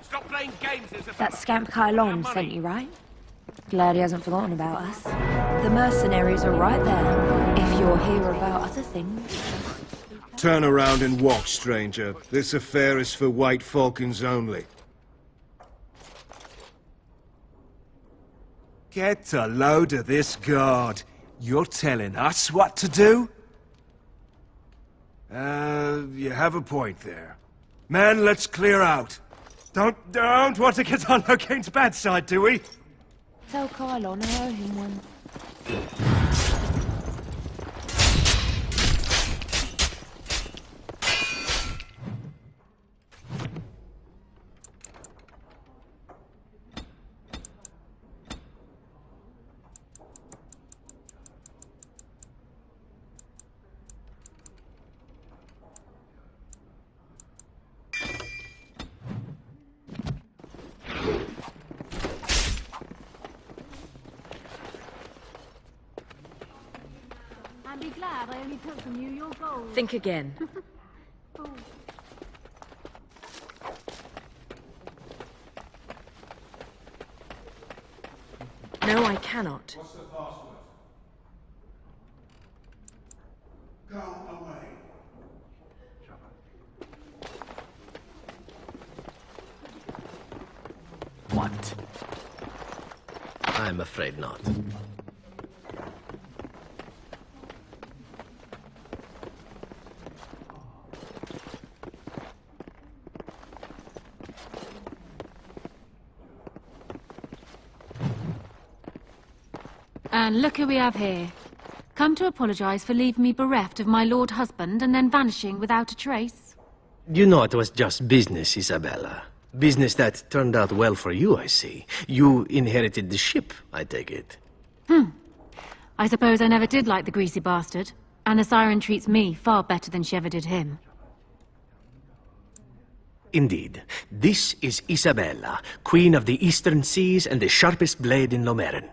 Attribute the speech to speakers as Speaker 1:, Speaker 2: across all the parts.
Speaker 1: Stop playing games, Isabella.
Speaker 2: That scamp Kylon sent you, right? Glad he hasn't forgotten about us. The mercenaries are right there, if you're here about other things.
Speaker 3: Turn around and walk, stranger. This affair is for White Falcons only.
Speaker 4: Get a load of this guard. You're telling us what to do? You have a point there. Man, let's clear out. Don't want to get on Locane's bad side, do we?
Speaker 2: Tell Kylon I owe him one.
Speaker 5: Be glad I only took from you your gold.
Speaker 2: Think again. No, I cannot.
Speaker 3: What's the password? Go away.
Speaker 6: What? I'm afraid not.
Speaker 5: And look who we have here. Come to apologize for leaving me bereft of my lord husband and then vanishing without a trace.
Speaker 6: You know it was just business, Isabella. Business that turned out well for you, I see. You inherited the ship, I take it.
Speaker 5: I suppose I never did like the greasy bastard. And the siren treats me far better than she ever did him.
Speaker 6: Indeed. This is Isabella, Queen of the Eastern Seas and the sharpest blade in Lomerin.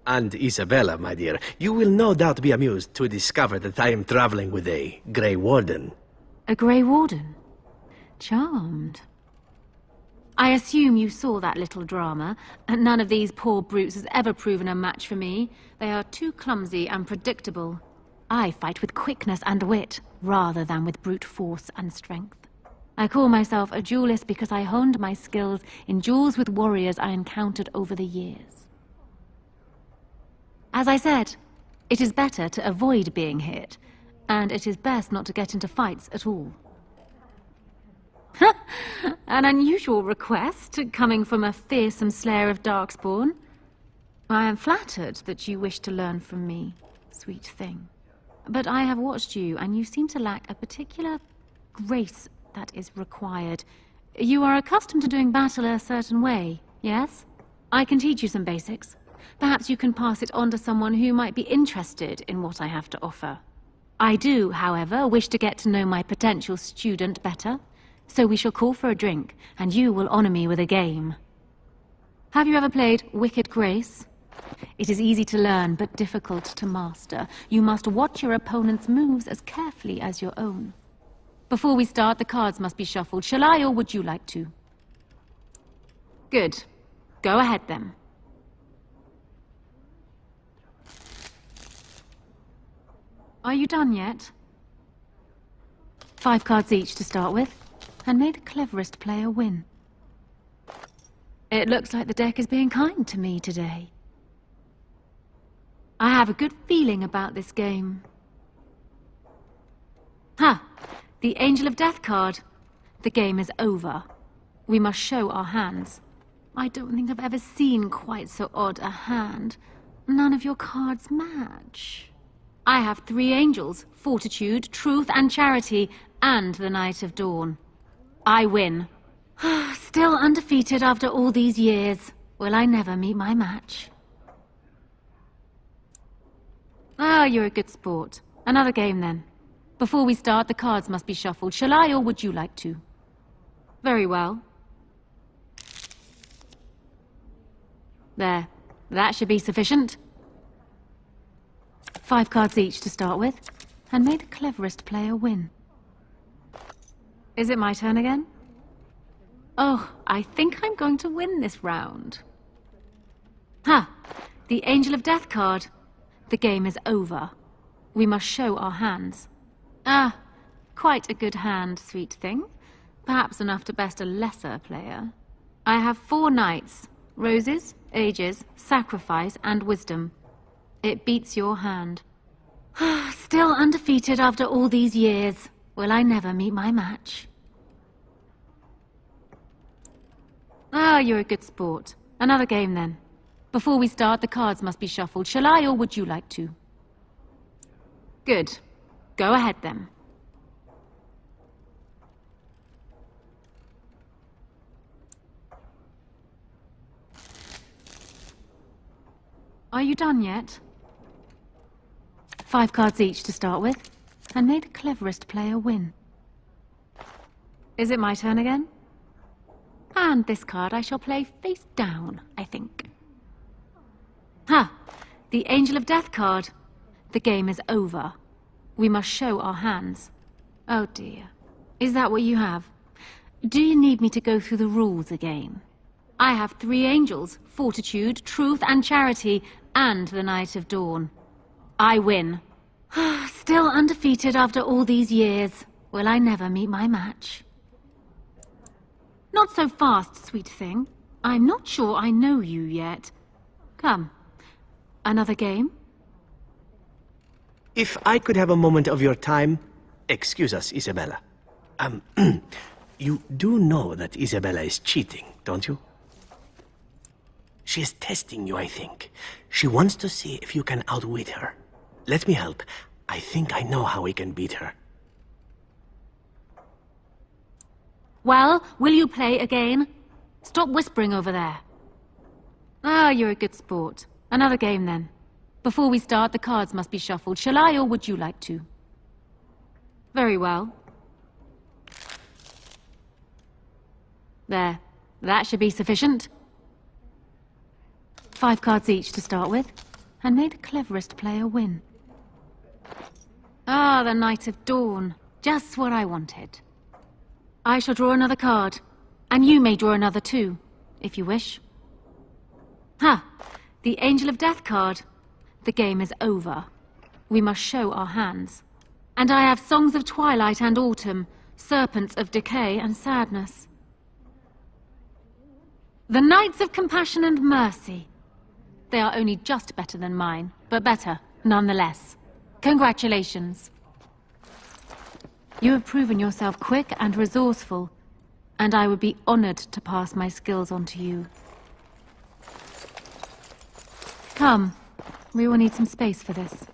Speaker 6: And Isabella, my dear, you will no doubt be amused to discover that I am traveling with a Grey Warden.
Speaker 5: A Grey Warden? Charmed. I assume you saw that little drama, and none of these poor brutes has ever proven a match for me. They are too clumsy and predictable. I fight with quickness and wit, rather than with brute force and strength. I call myself a duelist because I honed my skills in duels with warriors I encountered over the years. As I said, it is better to avoid being hit, and it is best not to get into fights at all. An unusual request, coming from a fearsome slayer of Darkspawn. I am flattered that you wish to learn from me, sweet thing. But I have watched you, and you seem to lack a particular grace that is required. You are accustomed to doing battle a certain way, yes? I can teach you some basics. Perhaps you can pass it on to someone who might be interested in what I have to offer. I do, however, wish to get to know my potential student better, so we shall call for a drink, and you will honor me with a game. Have you ever played Wicked Grace? It is easy to learn, but difficult to master. You must watch your opponent's moves as carefully as your own. Before we start, the cards must be shuffled. Shall I, or would you like to? Good. Go ahead, then. Are you done yet? 5 cards each to start with, and may the cleverest player win. It looks like the deck is being kind to me today. I have a good feeling about this game. Ha! The Angel of Death card. The game is over. We must show our hands. I don't think I've ever seen quite so odd a hand. None of your cards match. I have 3 angels, Fortitude, Truth, and Charity, and the Night of Dawn. I win. Still undefeated after all these years. Will I never meet my match? Ah, you're a good sport. Another game, then. Before we start, the cards must be shuffled. Shall I, or would you like to? Very well. There. That should be sufficient. 5 cards each to start with, and may the cleverest player win. Is it my turn again? Oh, I think I'm going to win this round. Ha! The Angel of Death card. The game is over. We must show our hands. Ah, quite a good hand, sweet thing. Perhaps enough to best a lesser player. I have 4 knights. Roses, ages, sacrifice, and wisdom. It beats your hand. Still undefeated after all these years. Will I never meet my match? Ah, you're a good sport. Another game, then. Before we start, the cards must be shuffled. Shall I, or would you like to? Good. Go ahead, then. Are you done yet? 5 cards each to start with, and may the cleverest player win. Is it my turn again? And this card I shall play face down, I think. Ha! The Angel of Death card. The game is over. We must show our hands. Oh dear. Is that what you have? Do you need me to go through the rules again? I have 3 angels, fortitude, truth, and charity, and the Night of Dawn. I win. Still undefeated after all these years. Will I never meet my match? Not so fast, sweet thing. I'm not sure I know you yet. Come. Another game?
Speaker 6: If I could have a moment of your time... Excuse us, Isabella. You do know that Isabella is cheating, don't you? She is testing you, I think. She wants to see if you can outwit her. Let me help. I think I know how we can beat her.
Speaker 5: Well, will you play again? Stop whispering over there. Ah, you're a good sport. Another game, then. Before we start, the cards must be shuffled. Shall I, or would you like to? Very well. There. That should be sufficient. 5 cards each to start with, and may the cleverest player win. Ah, the Night of Dawn. Just what I wanted. I shall draw another card, and you may draw another too, if you wish. Ha! The Angel of Death card. The game is over. We must show our hands. And I have Songs of Twilight and Autumn, Serpents of Decay and Sadness. The Knights of Compassion and Mercy. They are only just better than mine, but better, nonetheless. Congratulations. You have proven yourself quick and resourceful, and I would be honored to pass my skills on to you. Come, we will need some space for this.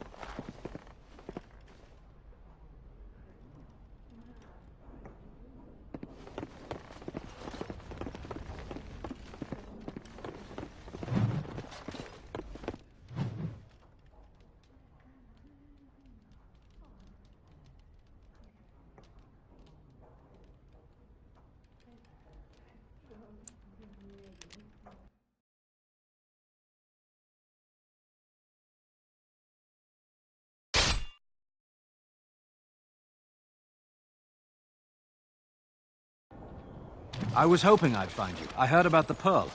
Speaker 7: I was hoping I'd find you. I heard about the Pearl.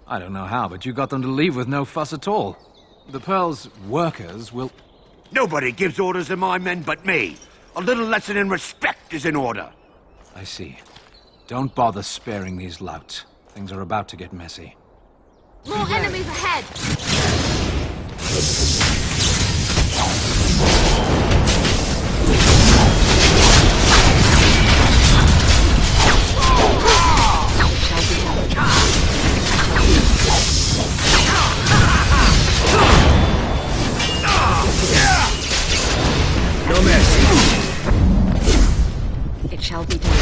Speaker 7: I don't know how, but you got them to leave with no fuss at all. The Pearl's workers will...
Speaker 1: Nobody gives orders to my men but me. A little lesson in respect is in order.
Speaker 7: I see. Don't bother sparing these louts. Things are about to get messy.
Speaker 2: More enemies ahead!
Speaker 6: No mercy.
Speaker 2: It shall be done.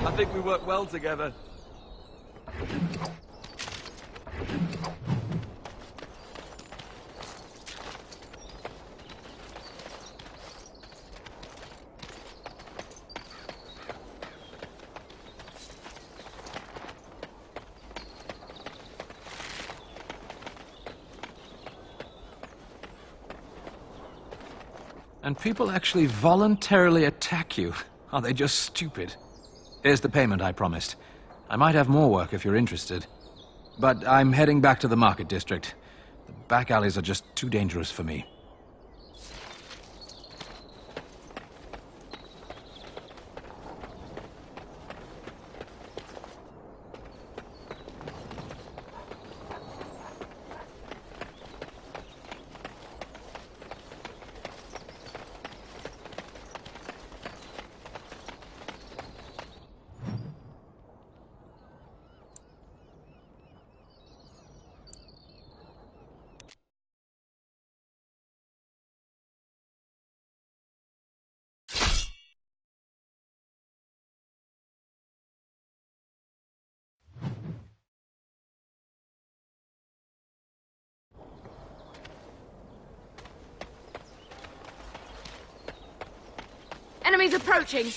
Speaker 7: I think we work well together. And people actually voluntarily attack you. Are they just stupid? Here's the payment I promised. I might have more work if you're interested. But I'm heading back to the market district. The back alleys are just too dangerous for me.
Speaker 2: Enemies approaching!
Speaker 6: I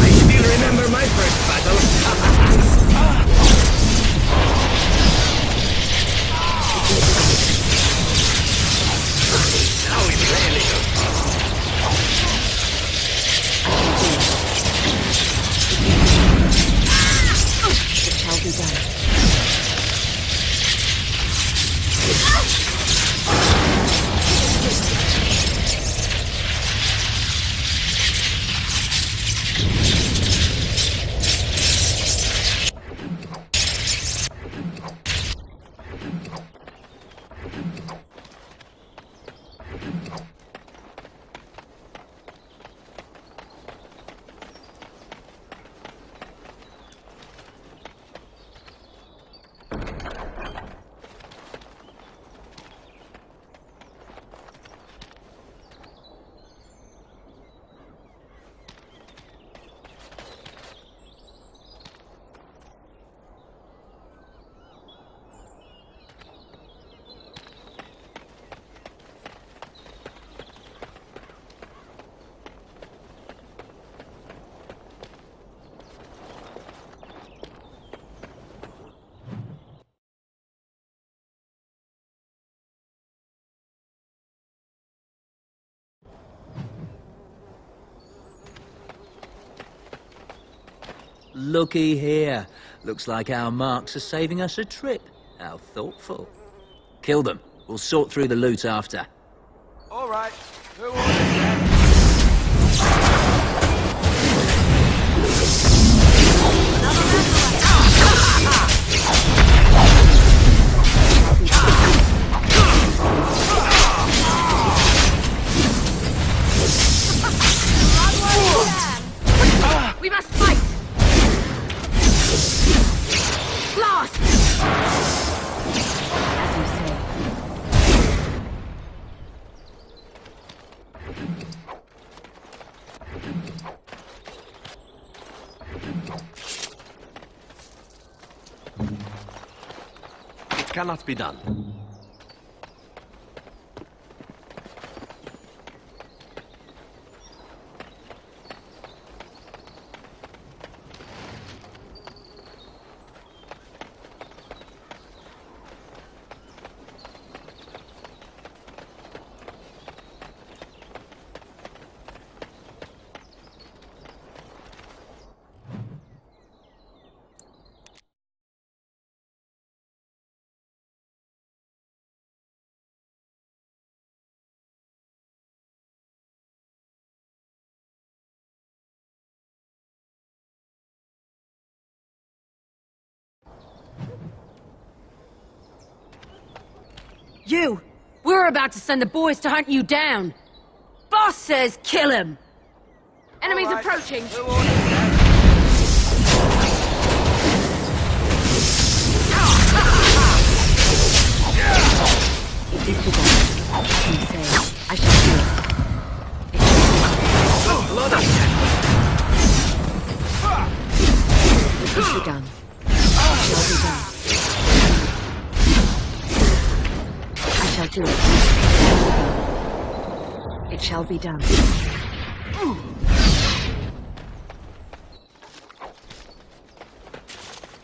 Speaker 6: still remember my first battle. Now we play a little.
Speaker 2: It shall be done.
Speaker 8: Looky here. Looks like our marks are saving us a trip. How thoughtful. Kill them. We'll sort through the loot after.
Speaker 4: All right. Who wants it?
Speaker 2: We must fight! Blast! As you say.
Speaker 6: It cannot be done.
Speaker 2: You! We're about to send the boys to hunt you down! Boss says kill him! Enemies approaching! It is to die. You say, I shall do it. It is begun. Shall be done. I shall do it. It shall be done.